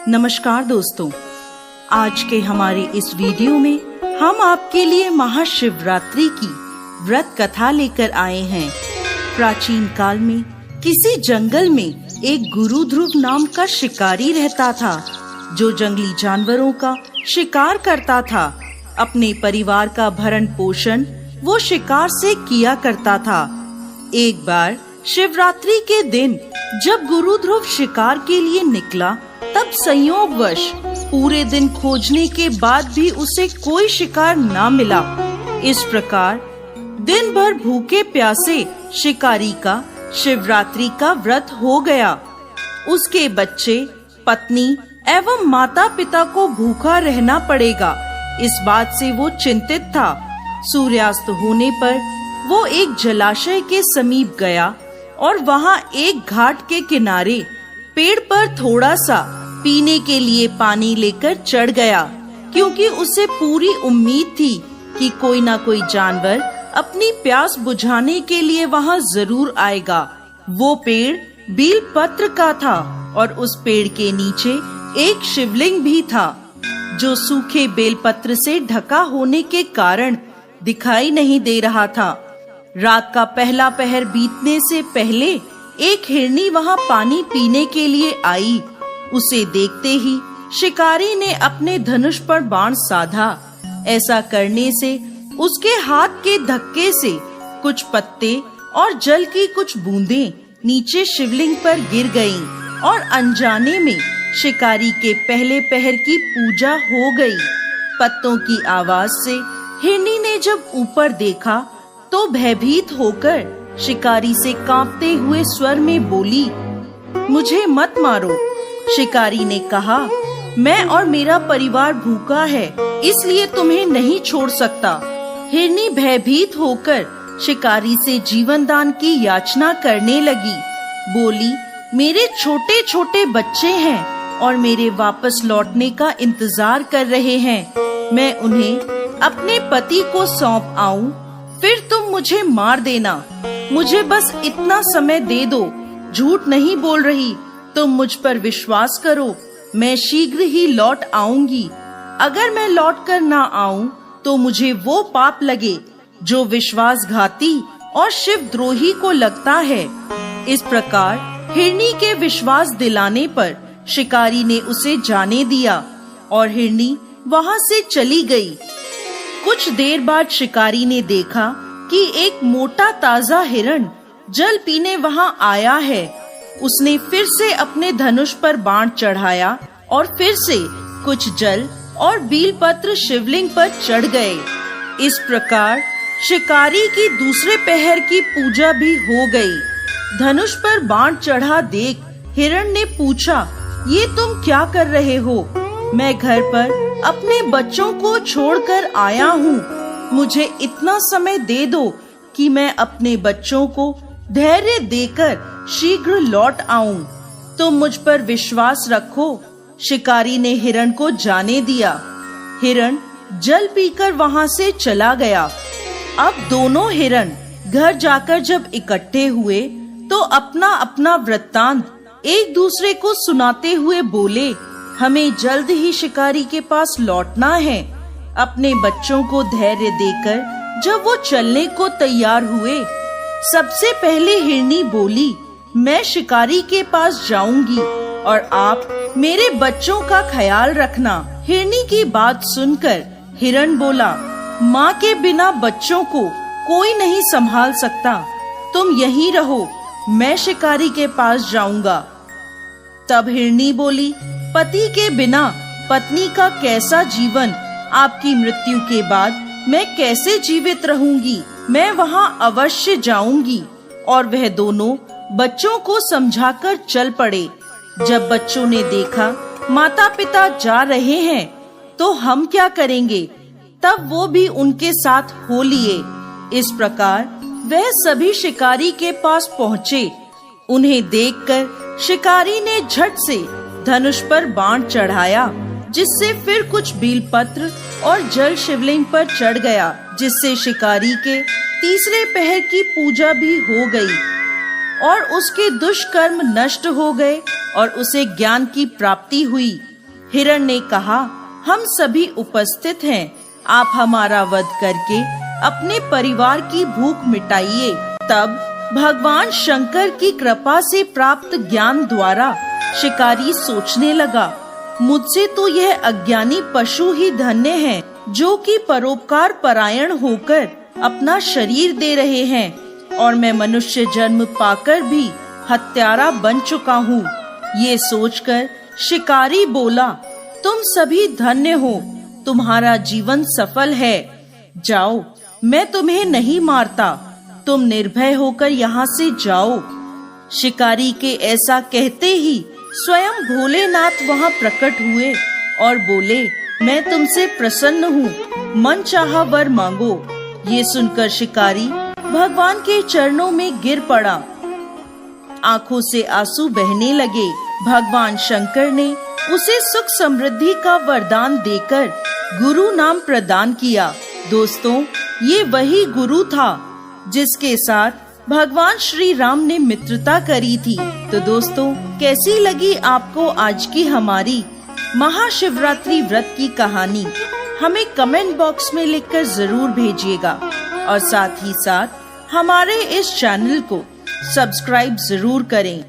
नमस्कार दोस्तों, आज के हमारे इस वीडियो में हम आपके लिए महाशिवरात्रि की व्रत कथा लेकर आए हैं। प्राचीन काल में किसी जंगल में एक गुरु ध्रुव नाम का शिकारी रहता था, जो जंगली जानवरों का शिकार करता था। अपने परिवार का भरण पोषण वो शिकार से किया करता था। एक बार शिवरात्रि के दिन जब गुरु ध्रुव शिकार के लिए निकला, तब संयोगवश पूरे दिन खोजने के बाद भी उसे कोई शिकार ना मिला। इस प्रकार दिन भर भूखे प्यासे शिकारी का शिवरात्रि का व्रत हो गया। उसके बच्चे, पत्नी एवं माता पिता को भूखा रहना पड़ेगा, इस बात से वो चिंतित था। सूर्यास्त होने पर वो एक जलाशय के समीप गया और वहाँ एक घाट के किनारे पेड़ पर थोड़ा सा पीने के लिए पानी लेकर चढ़ गया, क्योंकि उसे पूरी उम्मीद थी कि कोई ना कोई जानवर अपनी प्यास बुझाने के लिए वहाँ जरूर आएगा। वो पेड़ बील पत्र का था और उस पेड़ के नीचे एक शिवलिंग भी था, जो सूखे बेलपत्र से ढका होने के कारण दिखाई नहीं दे रहा था। रात का पहला पहर बीतने से पहले एक हिरनी वहाँ पानी पीने के लिए आई। उसे देखते ही शिकारी ने अपने धनुष पर बाण साधा। ऐसा करने से उसके हाथ के धक्के से कुछ पत्ते और जल की कुछ बूंदें नीचे शिवलिंग पर गिर गईं और अनजाने में शिकारी के पहले पहर की पूजा हो गई। पत्तों की आवाज से हिरनी ने जब ऊपर देखा तो भयभीत होकर शिकारी से कांपते हुए स्वर में बोली, मुझे मत मारो। शिकारी ने कहा, मैं और मेरा परिवार भूखा है, इसलिए तुम्हें नहीं छोड़ सकता। हिरनी भयभीत होकर शिकारी से जीवन दान की याचना करने लगी। बोली, मेरे छोटे छोटे बच्चे हैं और मेरे वापस लौटने का इंतजार कर रहे हैं। मैं उन्हें अपने पति को सौंप आऊं, फिर तुम मुझे मार देना। मुझे बस इतना समय दे दो। झूठ नहीं बोल रही, तुम मुझ पर विश्वास करो। मैं शीघ्र ही लौट आऊंगी। अगर मैं लौट कर ना आऊं तो मुझे वो पाप लगे जो विश्वासघाती और शिवद्रोही को लगता है। इस प्रकार हिरनी के विश्वास दिलाने पर शिकारी ने उसे जाने दिया और हिरनी वहाँ से चली गई। कुछ देर बाद शिकारी ने देखा कि एक मोटा ताजा हिरण जल पीने वहाँ आया है। उसने फिर से अपने धनुष पर बाण चढ़ाया और फिर से कुछ जल और बीलपत्र शिवलिंग पर चढ़ गए। इस प्रकार शिकारी की दूसरे पहर की पूजा भी हो गई। धनुष पर बाण चढ़ा देख हिरण ने पूछा, ये तुम क्या कर रहे हो? मैं घर पर अपने बच्चों को छोड़कर आया हूँ। मुझे इतना समय दे दो कि मैं अपने बच्चों को धैर्य देकर शीघ्र लौट आऊं। तुम मुझ पर विश्वास रखो। शिकारी ने हिरण को जाने दिया। हिरण जल पीकर वहाँ से चला गया। अब दोनों हिरण घर जाकर जब इकट्ठे हुए तो अपना अपना वृत्तांत एक दूसरे को सुनाते हुए बोले, हमें जल्द ही शिकारी के पास लौटना है। अपने बच्चों को धैर्य देकर जब वो चलने को तैयार हुए, सबसे पहले हिरनी बोली, मैं शिकारी के पास जाऊंगी और आप मेरे बच्चों का ख्याल रखना। हिरनी की बात सुनकर हिरण बोला, माँ के बिना बच्चों को कोई नहीं संभाल सकता। तुम यहीं रहो, मैं शिकारी के पास जाऊंगा। तब हिरनी बोली, पति के बिना पत्नी का कैसा जीवन? आपकी मृत्यु के बाद मैं कैसे जीवित रहूंगी? मैं वहाँ अवश्य जाऊंगी। और वह दोनों बच्चों को समझाकर चल पड़े। जब बच्चों ने देखा माता पिता जा रहे हैं तो हम क्या करेंगे, तब वो भी उनके साथ हो लिए। इस प्रकार वह सभी शिकारी के पास पहुँचे। उन्हें देखकर शिकारी ने झट से धनुष पर बाण चढ़ाया, जिससे फिर कुछ बीलपत्र और जल शिवलिंग पर चढ़ गया, जिससे शिकारी के तीसरे पहर की पूजा भी हो गई और उसके दुष्कर्म नष्ट हो गए और उसे ज्ञान की प्राप्ति हुई। हिरण ने कहा, हम सभी उपस्थित हैं, आप हमारा वध करके अपने परिवार की भूख मिटाइए। तब भगवान शंकर की कृपा से प्राप्त ज्ञान द्वारा शिकारी सोचने लगा, मुझसे तो यह अज्ञानी पशु ही धन्य हैं, जो कि परोपकार परायण होकर अपना शरीर दे रहे हैं, और मैं मनुष्य जन्म पाकर भी हत्यारा बन चुका हूँ। ये सोचकर शिकारी बोला, तुम सभी धन्य हो, तुम्हारा जीवन सफल है। जाओ, मैं तुम्हें नहीं मारता, तुम निर्भय होकर यहाँ से जाओ। शिकारी के ऐसा कहते ही स्वयं भोलेनाथ वहाँ प्रकट हुए और बोले, मैं तुमसे प्रसन्न हूँ, मन चाहा वर मांगो। ये सुनकर शिकारी भगवान के चरणों में गिर पड़ा। आंखों से आंसू बहने लगे। भगवान शंकर ने उसे सुख समृद्धि का वरदान देकर गुरु नाम प्रदान किया। दोस्तों, ये वही गुरु था जिसके साथ भगवान श्री राम ने मित्रता करी थी। तो दोस्तों, कैसी लगी आपको आज की हमारी महाशिवरात्रि व्रत की कहानी? हमें कमेंट बॉक्स में लिखकर जरूर भेजिएगा, और साथ ही साथ हमारे इस चैनल को सब्सक्राइब जरूर करें।